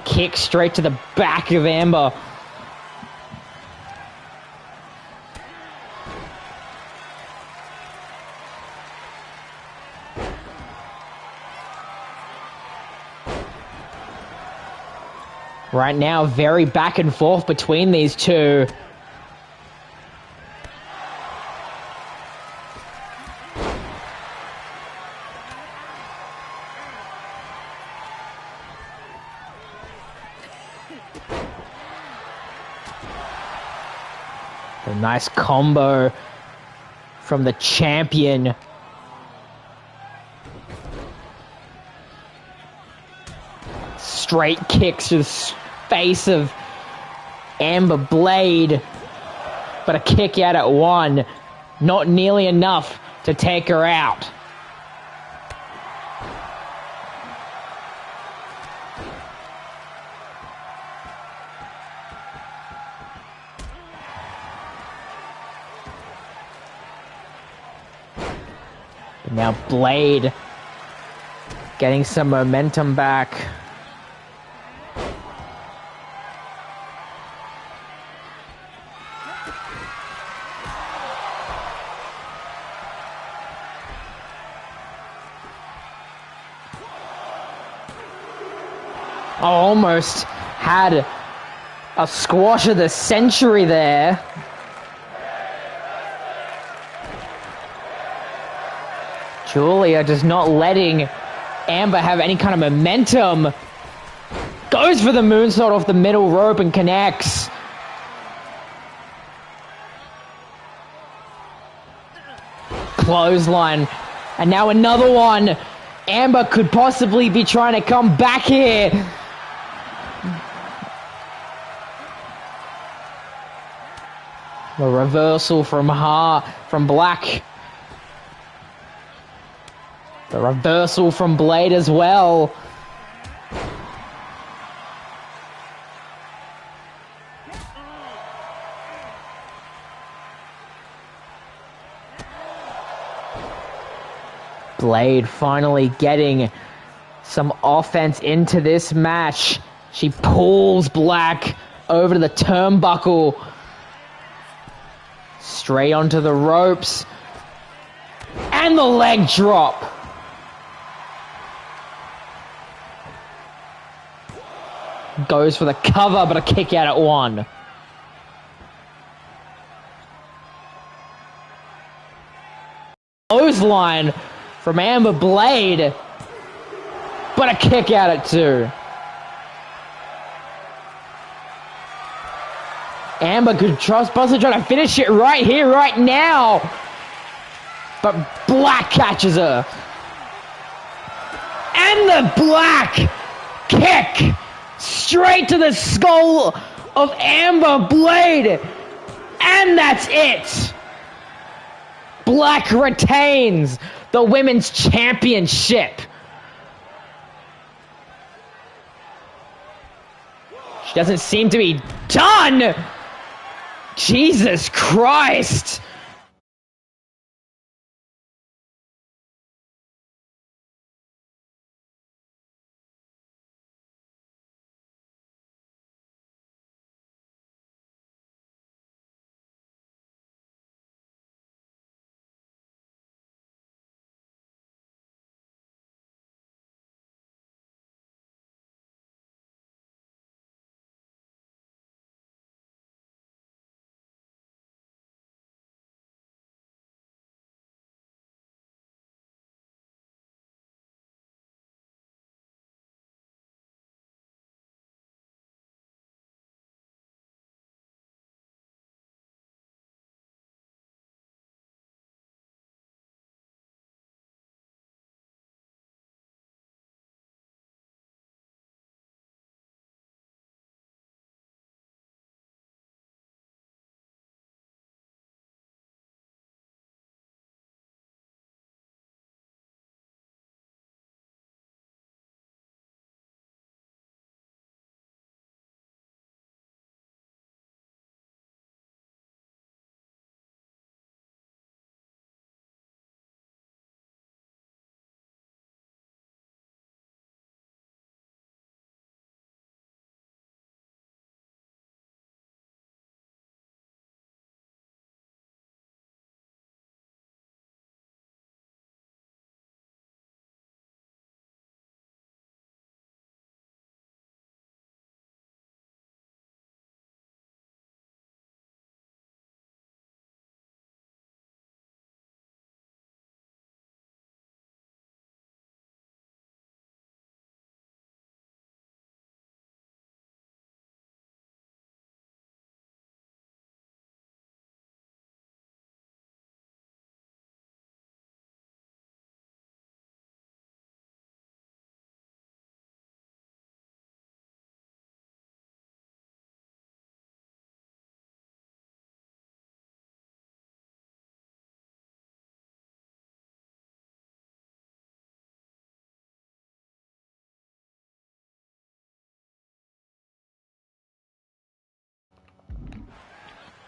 Kick straight to the back of Amber. Right now, very back and forth between these two. A nice combo from the champion. Straight kicks to the face of Amber Blade, but a kick out at one, not nearly enough to take her out. Now Blade getting some momentum back. Almost had a squash of the century there. Julia just not letting Amber have any kind of momentum. Goes for the moonsault off the middle rope and connects. Clothesline. And now another one. Amber could possibly be trying to come back here. The reversal from Black. The reversal from Blade as well. Blade finally getting some offense into this match. She pulls Black over to the turnbuckle. Straight onto the ropes. And the leg drop. Goes for the cover, but a kick out at one. Clothesline from Amber Blade, but a kick out at two. Amber could possibly try to finish it right here, right now. But Black catches her. And the Black kick straight to the skull of Amber Blade. And that's it. Black retains the Women's Championship. She doesn't seem to be done. Jesus Christ.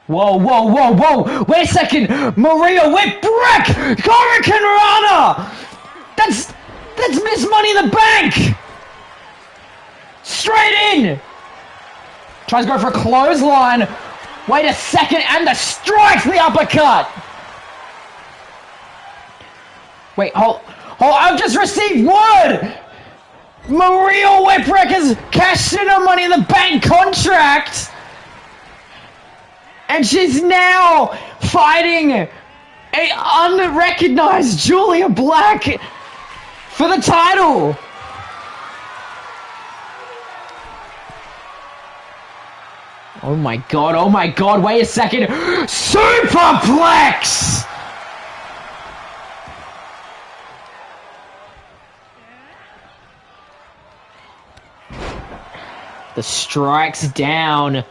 Whoa, whoa, whoa, whoa! Wait a second! Maria Whip Brick! Hurricane Rana! That's Miss Money in the Bank! Straight in! Tries to go for a clothesline. Wait a second, and the strikes the uppercut! Wait, hold, I've just received word! Maria Whipwreck has cashed in her Money in the Bank contract! And she's now fighting A unrecognized Julia Black for the title. Oh my god, wait a second. Superplex! The strikes down.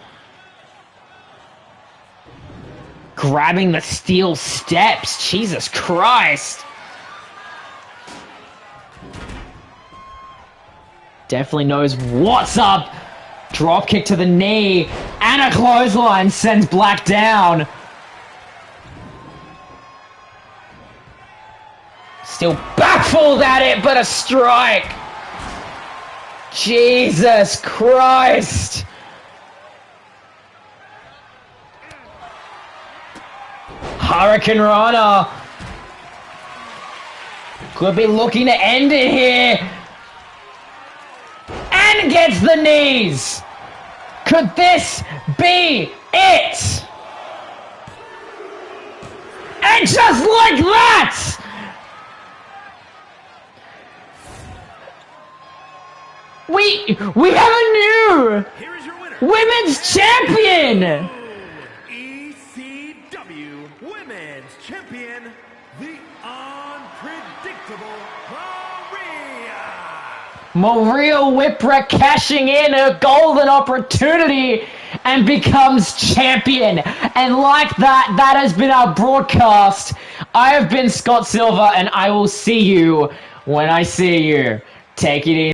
Grabbing the steel steps. Jesus Christ. Definitely knows what's up. Drop kick to the knee. And a clothesline sends Black down. Still backfalled at it, but a strike. Jesus Christ. Hurricane Rana. Could be looking to end it here. And gets the knees. Could this be it? And just like that, we have a new women's champion. ECW Women's Champion, the unpredictable Maria Whipwreck cashing in a golden opportunity and becomes champion. And like that, that has been our broadcast. I have been Scott Silver, and I will see you when I see you. Take it easy.